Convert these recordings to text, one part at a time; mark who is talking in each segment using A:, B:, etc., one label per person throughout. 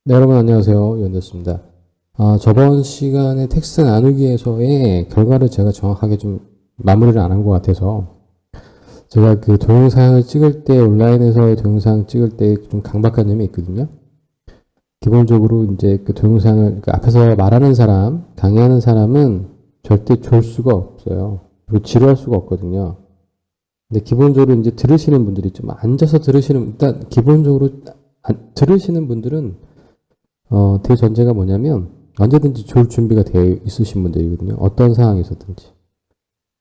A: 네, 여러분 안녕하세요. 연대수입니다. 저번 시간에 텍스트 나누기에서의 결과를 제가 정확하게 좀 마무리를 안 한 것 같아서 제가 그 동영상을 찍을 때 온라인에서의 동영상 찍을 때 좀 강박한 점이 있거든요. 기본적으로 이제 그 동영상을 그 앞에서 말하는 사람, 강의하는 사람은 절대 졸 수가 없어요. 그리고 지루할 수가 없거든요. 근데 기본적으로 이제 들으시는 분들이 좀 앉아서 들으시는, 일단 기본적으로 들으시는 분들은 대전제가 뭐냐면 언제든지 좋을 준비가 되어 있으신 분들이거든요. 어떤 상황에서든지.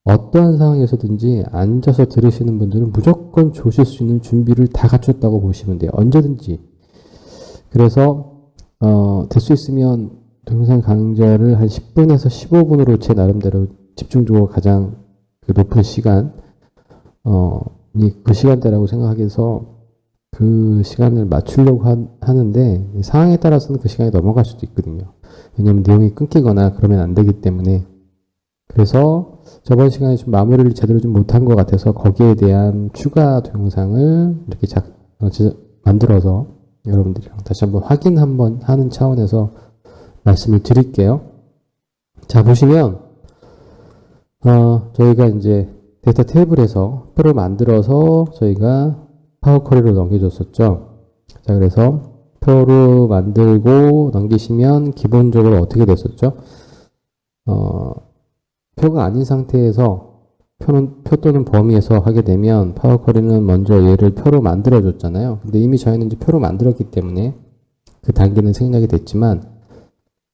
A: 어떠한 상황에서든지 앉아서 들으시는 분들은 무조건 조실 수 있는 준비를 다 갖췄다고 보시면 돼요. 언제든지. 그래서 될 수 있으면 동영상 강좌를 한 10분에서 15분으로 제 나름대로 집중적으로 가장 그 높은 시간 그 시간대라고 생각해서 그 시간을 맞추려고 하는데 상황에 따라서는 그 시간이 넘어갈 수도 있거든요. 왜냐하면 내용이 끊기거나 그러면 안 되기 때문에. 그래서 저번 시간에 좀 마무리를 제대로 좀 못한 것 같아서 거기에 대한 추가 동영상을 이렇게 만들어서 여러분들이랑 다시 한번 확인 한번 하는 차원에서 말씀을 드릴게요. 자, 보시면 저희가 이제 데이터 테이블에서 표를 만들어서 저희가 파워 쿼리로 넘겨줬었죠. 자, 그래서 표로 만들고 넘기시면 기본적으로 어떻게 됐었죠? 표가 아닌 상태에서 표 또는 범위에서 하게 되면 파워 쿼리는 먼저 얘를 표로 만들어 줬잖아요. 근데 이미 저희는 이제 표로 만들었기 때문에 그 단계는 생략이 됐지만,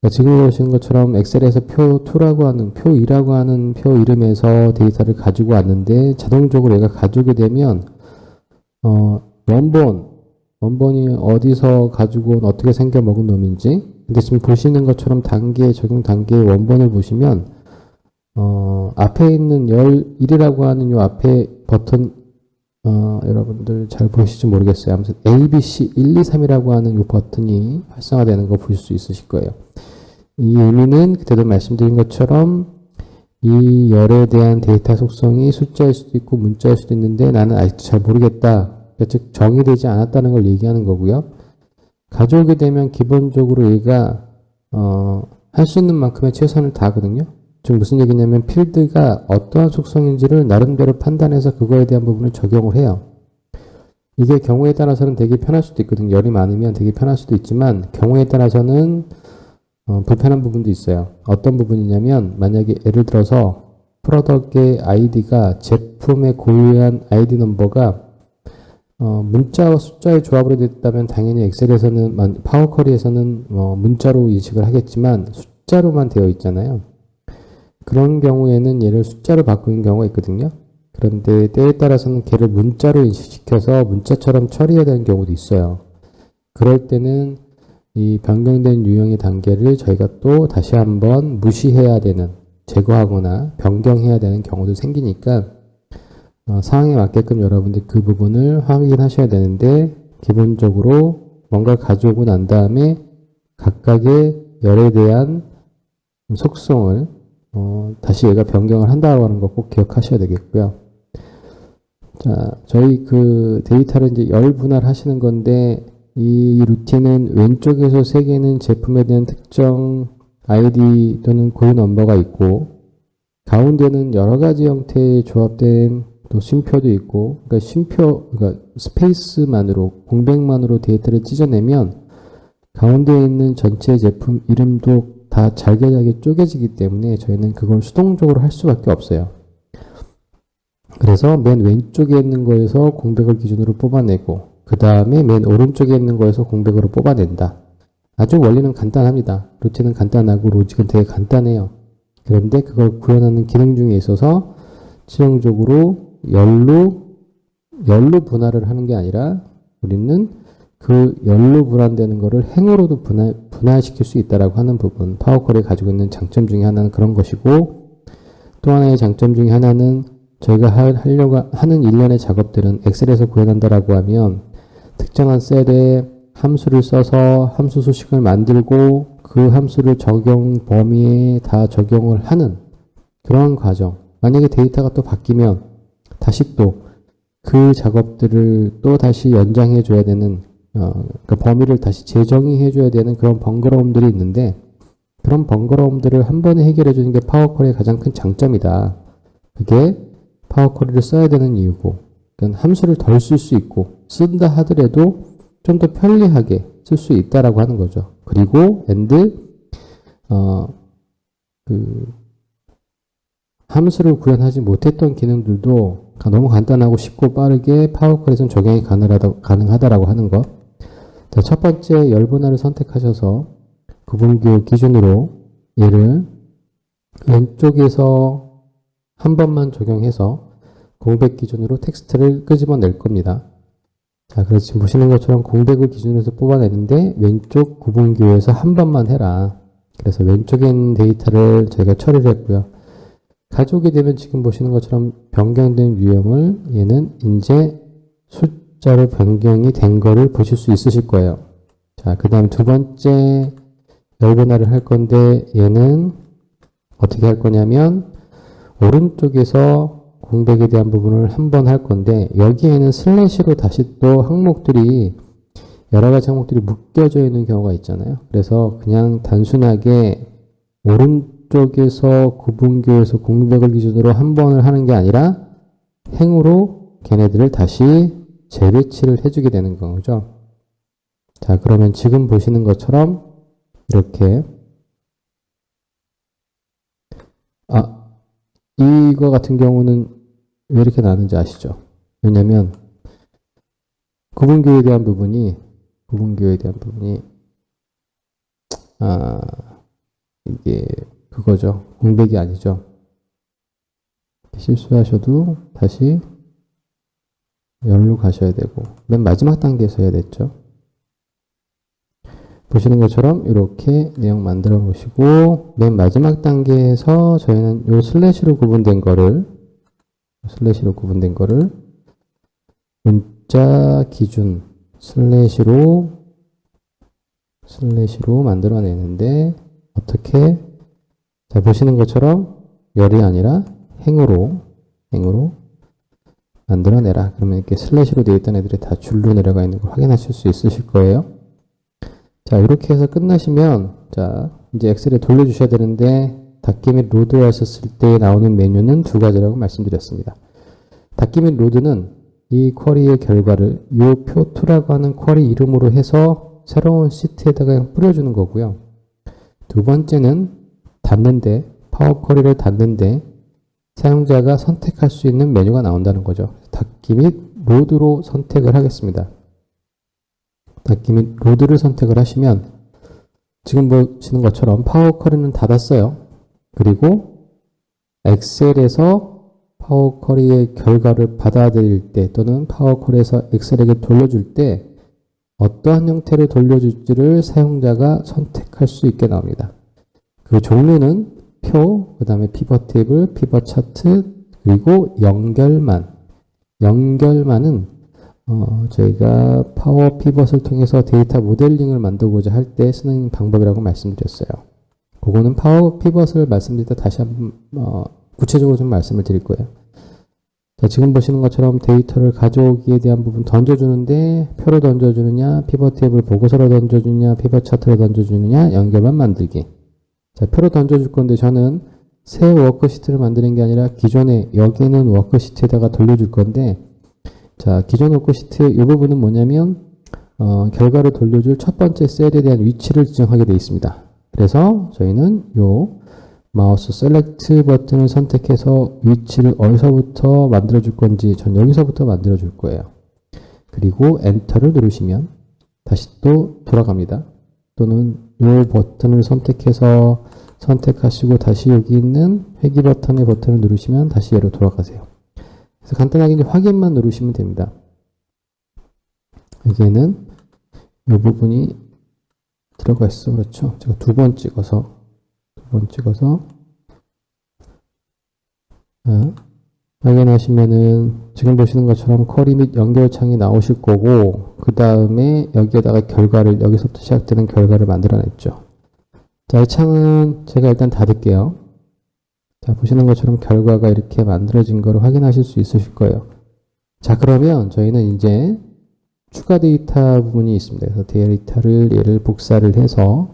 A: 지금 보시는 것처럼 엑셀에서 표 2라고 하는, 표 2라고 하는 표 이름에서 데이터를 가지고 왔는데 자동적으로 얘가 가지게 되면 원본이 어디서 가지고 온 어떻게 생겨 먹은 놈인지. 근데 지금 보시는 것처럼 적용 단계의 원본을 보시면 앞에 있는 1이라고 하는 요 앞에 버튼 여러분들 잘 보실지 모르겠어요. 아무튼 ABC 1, 2, 3이라고 하는 요 버튼이 활성화되는 거 보실 수 있으실 거예요. 이 의미는 그때도 말씀드린 것처럼 이 열에 대한 데이터 속성이 숫자일 수도 있고 문자일 수도 있는데 나는 아직도 잘 모르겠다. 즉 정의되지 않았다는 걸 얘기하는 거고요. 가져오게 되면 기본적으로 얘가 할 수 있는 만큼의 최선을 다하거든요. 즉 무슨 얘기냐면 필드가 어떠한 속성인지를 나름대로 판단해서 그거에 대한 부분을 적용을 해요. 이게 경우에 따라서는 되게 편할 수도 있거든요. 열이 많으면 되게 편할 수도 있지만 경우에 따라서는 불편한 부분도 있어요. 어떤 부분이냐면 만약에 예를 들어서 프로덕트의 아이디가 제품의 고유한 아이디 넘버가 문자와 숫자의 조합으로 됐다면 당연히 엑셀에서는 파워 쿼리에서는 문자로 인식을 하겠지만 숫자로만 되어 있잖아요. 그런 경우에는 얘를 숫자로 바꾸는 경우가 있거든요. 그런데 때에 따라서는 걔를 문자로 인식시켜서 문자처럼 처리해야 되는 경우도 있어요. 그럴 때는 이 변경된 유형의 단계를 저희가 또 다시 한번 무시해야 되는, 제거하거나 변경해야 되는 경우도 생기니까 상황에 맞게끔 여러분들 그 부분을 확인하셔야 되는데, 기본적으로 뭔가를 가져오고 난 다음에 각각의 열에 대한 속성을 다시 얘가 변경을 한다고 하는 거 꼭 기억하셔야 되겠고요. 자, 저희 그 데이터를 이제 열 분할하시는 건데, 이 루틴은 왼쪽에서 3개는 제품에 대한 특정 아이디 또는 고유 넘버가 있고, 가운데는 여러 가지 형태의 조합된 또 쉼표도 있고, 그러니까 스페이스만으로, 공백만으로 데이터를 찢어내면 가운데에 있는 전체 제품 이름도 다 잘게 쪼개지기 때문에 저희는 그걸 수동적으로 할 수밖에 없어요. 그래서 맨 왼쪽에 있는 거에서 공백을 기준으로 뽑아내고, 그 다음에 맨 오른쪽에 있는 거에서 공백으로 뽑아낸다. 아주 원리는 간단합니다. 루틴은 간단하고 로직은 되게 간단해요. 그런데 그걸 구현하는 기능 중에 있어서 최종적으로 열로 분할을 하는 게 아니라 우리는 그 열로 분할되는 거를 행으로도 분할시킬 수 있다라고 하는 부분, 파워 쿼리가 가지고 있는 장점 중에 하나는 그런 것이고, 또 하나의 장점 중에 하나는 저희가 하려고 하는 일련의 작업들은 엑셀에서 구현한다라고 하면 특정한 셀에 함수를 써서 함수 수식을 만들고 그 함수를 적용 범위에 다 적용을 하는 그런 과정. 만약에 데이터가 또 바뀌면 다시 또 그 작업들을 또 다시 연장해 줘야 되는 그러니까 범위를 다시 재정의해 줘야 되는 그런 번거로움들이 있는데, 그런 번거로움들을 한 번에 해결해 주는 게 파워쿼리의 가장 큰 장점이다. 그게 파워쿼리를 써야 되는 이유고, 그러니까 함수를 덜 쓸 수 있고, 쓴다 하더라도 좀 더 편리하게 쓸 수 있다라고 하는 거죠. 그리고 함수를 구현하지 못했던 기능들도 너무 간단하고 쉽고 빠르게 파워쿼리에서는 적용이 가능하다라고 하는 것. 자, 첫 번째 열분할을 선택하셔서 구분교 기준으로 얘를 왼쪽에서 한 번만 적용해서 공백 기준으로 텍스트를 끄집어낼 겁니다. 자, 그래서 지금 보시는 것처럼 공백을 기준으로 해서 뽑아내는데 왼쪽 구분교에서 한 번만 해라. 그래서 왼쪽에 있는 데이터를 저희가 처리를 했고요. 가져오게 되면 지금 보시는 것처럼 변경된 유형을 얘는 이제 숫자로 변경이 된 거를 보실 수 있으실 거예요. 자, 그 다음 두 번째 열분할을 할 건데 얘는 어떻게 할 거냐면 오른쪽에서 공백에 대한 부분을 한 번 할 건데 여기에는 슬래시로 다시 또 항목들이 여러 가지 항목들이 묶여져 있는 경우가 있잖아요. 그래서 그냥 단순하게 오른쪽에서 구분교에서 공백을 기준으로 한 번을 하는 게 아니라 행으로 걔네들을 다시 재배치를 해주게 되는 거죠. 자, 그러면 지금 보시는 것처럼 이렇게 이거 같은 경우는 왜 이렇게 나는지 아시죠? 왜냐면 구분교에 대한 부분이 이게 그거죠. 공백이 아니죠. 실수하셔도 다시 열로 가셔야 되고 맨 마지막 단계에서 해야 됐죠. 보시는 것처럼 이렇게 내용 만들어 보시고 맨 마지막 단계에서 저희는 요 슬래시로 구분된 거를 문자 기준 슬래시로 만들어내는데 어떻게? 자, 보시는 것처럼 열이 아니라 행으로 만들어내라. 그러면 이렇게 슬래시로 되어 있던 애들이 다 줄로 내려가 있는 걸 확인하실 수 있으실 거예요. 자, 이렇게 해서 끝나시면, 자, 이제 엑셀에 돌려주셔야 되는데, 닫기 및 로드 하셨을 때 나오는 메뉴는 두 가지라고 말씀드렸습니다. 닫기 및 로드는 이 쿼리의 결과를 이 표2라고 하는 쿼리 이름으로 해서 새로운 시트에다가 그냥 뿌려주는 거고요. 두 번째는 파워 쿼리를 닫는데 사용자가 선택할 수 있는 메뉴가 나온다는 거죠. 닫기 및 로드로 선택을 하겠습니다. 닫기 및 로드를 선택을 하시면 지금 보시는 것처럼 파워 쿼리는 닫았어요. 그리고 엑셀에서 파워 쿼리의 결과를 받아들일 때 또는 파워 쿼리에서 엑셀에게 돌려줄 때 어떠한 형태로 돌려줄지를 사용자가 선택할 수 있게 나옵니다. 그 종류는 표, 그 다음에 피벗 테이블, 피벗 차트, 그리고 연결만. 연결만은 저희가 파워 피벗을 통해서 데이터 모델링을 만들고자 할 때 쓰는 방법이라고 말씀드렸어요. 그거는 파워 피벗을 말씀드릴 때 다시 한번 구체적으로 좀 말씀을 드릴 거예요. 자, 지금 보시는 것처럼 데이터를 가져오기에 대한 부분 던져주는데 표로 던져주느냐, 피벗 테이블 보고서로 던져주느냐, 피벗 차트로 던져주느냐, 연결만 만들기. 자, 표로 던져줄 건데 저는 새 워크시트를 만드는 게 아니라 기존에 여기 있는 워크시트에다가 돌려줄 건데, 자, 기존 워크시트의 이 부분은 뭐냐면 결과를 돌려줄 첫 번째 셀에 대한 위치를 지정하게 되어 있습니다. 그래서 저희는 요 마우스 셀렉트 버튼을 선택해서 위치를 어디서부터 만들어 줄 건지 전 여기서부터 만들어 줄 거예요. 그리고 엔터를 누르시면 다시 또 돌아갑니다. 또는 이 버튼을 선택해서 선택하시고 다시 여기 있는 회귀 버튼의 버튼을 누르시면 다시 얘로 돌아가세요. 그래서 간단하게 이제 확인만 누르시면 됩니다. 여기에는 이 부분이 들어가 있어. 그렇죠? 제가 두 번 찍어서 확인하시면은 지금 보시는 것처럼 쿼리 및 연결창이 나오실 거고, 그 다음에 여기에다가 결과를, 여기서부터 시작되는 결과를 만들어냈죠. 자, 이 창은 제가 일단 닫을게요. 자, 보시는 것처럼 결과가 이렇게 만들어진 거를 확인하실 수 있으실 거예요. 자, 그러면 저희는 이제 추가 데이터 부분이 있습니다. 그래서 데이터를 얘를 복사를 해서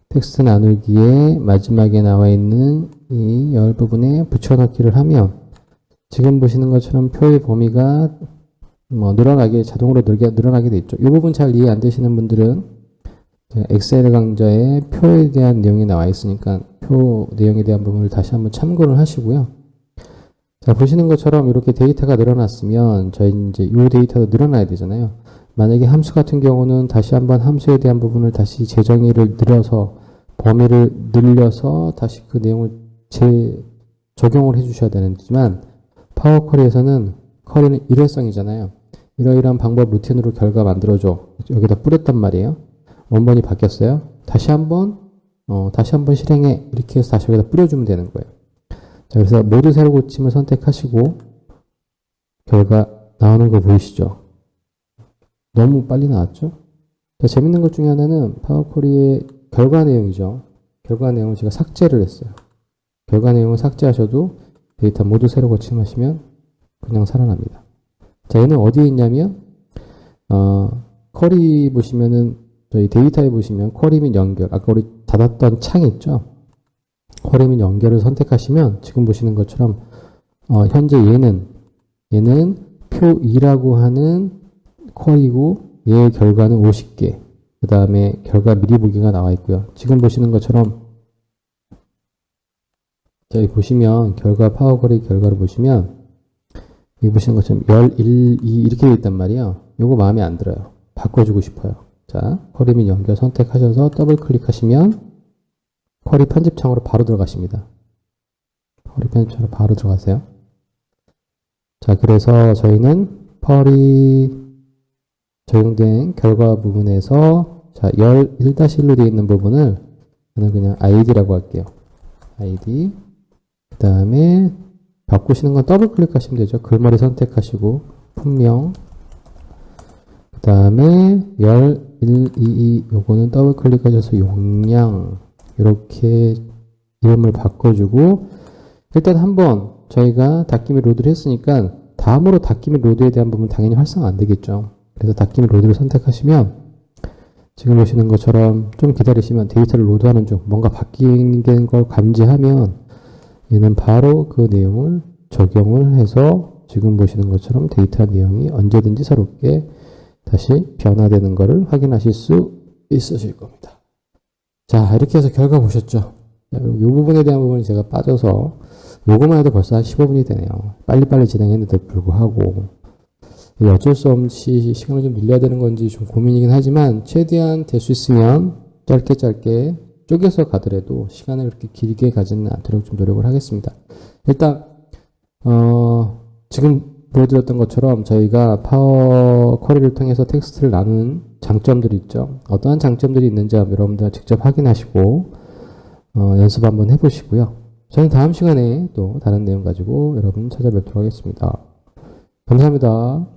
A: 텍스트 나누기에 마지막에 나와 있는 이 열 부분에 붙여넣기를 하면 지금 보시는 것처럼 표의 범위가 늘어나게 자동으로 늘어나게 돼 있죠. 이 부분 잘 이해 안 되시는 분들은 엑셀 강좌에 표에 대한 내용이 나와 있으니까 표 내용에 대한 부분을 다시 한번 참고를 하시고요. 자, 보시는 것처럼 이렇게 데이터가 늘어났으면 저희 이제 이 데이터도 늘어나야 되잖아요. 만약에 함수 같은 경우는 다시 한번 함수에 대한 부분을 다시 재정의를 늘려서 범위를 늘려서 다시 그 내용을 적용을 해 주셔야 되지만 파워 쿼리에서는 쿼리는 일회성이잖아요. 이러이러한 방법 루틴으로 결과 만들어줘. 여기다 뿌렸단 말이에요. 원본이 바뀌었어요. 다시 한번 실행해. 이렇게 해서 다시 여기다 뿌려주면 되는 거예요. 자, 그래서 모두 새로 고침을 선택하시고 결과 나오는 거 보이시죠? 너무 빨리 나왔죠? 자, 재밌는 것 중에 하나는 파워쿼리의 결과 내용이죠. 결과 내용을 제가 삭제를 했어요. 결과 내용을 삭제하셔도 데이터 모두 새로 고침하시면 그냥 살아납니다. 자, 얘는 어디에 있냐면 쿼리 보시면은 저희 데이터에 보시면 쿼리 및 연결, 아까 우리 닫았던 창 있죠? 쿼리 및 연결을 선택하시면 지금 보시는 것처럼 현재 얘는 표 2라고 하는 쿼리고 얘의 결과는 50개, 그 다음에 결과 미리 보기가 나와 있고요. 지금 보시는 것처럼 저희 보시면 결과 파워 쿼리 결과를 보시면 여기 보시는 것처럼 11, 2 이렇게 되어 있단 말이에요. 요거 마음에 안 들어요. 바꿔주고 싶어요. 자, 쿼리 및 연결 선택하셔서 더블 클릭하시면 쿼리 편집창으로 바로 들어가십니다. 쿼리 편집창으로 바로 들어가세요. 자, 그래서 저희는 쿼리 적용된 결과 부분에서 자, 1-1로 되어 있는 부분을 저는 그냥 id라고 할게요. id. 그 다음에 바꾸시는 건 더블 클릭하시면 되죠. 글머리 선택하시고 품명. 그 다음에 1, 2, 요거는 더블 클릭하셔서 용량 이렇게 이름을 바꿔주고 일단 한번 저희가 닷기미 로드를 했으니까 다음으로 닷기미 로드에 대한 부분 당연히 활성화 안 되겠죠. 그래서 닷기미 로드를 선택하시면 지금 보시는 것처럼 좀 기다리시면 데이터를 로드하는 중 뭔가 바뀐 걸 감지하면 얘는 바로 그 내용을 적용을 해서 지금 보시는 것처럼 데이터 내용이 언제든지 새롭게 다시 변화되는 것을 확인하실 수 있으실 겁니다. 자, 이렇게 해서 결과 보셨죠? 이 부분에 대한 부분은 제가 빠져서 요거만 해도 벌써 한 15분이 되네요. 빨리빨리 진행했는데도 불구하고 어쩔 수 없이 시간을 좀 늘려야 되는 건지 좀 고민이긴 하지만 최대한 될 수 있으면 짧게 쪼개서 가더라도 시간을 그렇게 길게 가지는 않도록 좀 노력을 하겠습니다. 일단 지금 보여드렸던 것처럼 저희가 파워 쿼리를 통해서 텍스트를 나누는 장점들이 있죠. 어떠한 장점들이 있는지 여러분들 직접 확인하시고 연습 한번 해보시고요. 저는 다음 시간에 또 다른 내용 가지고 여러분 찾아뵙도록 하겠습니다. 감사합니다.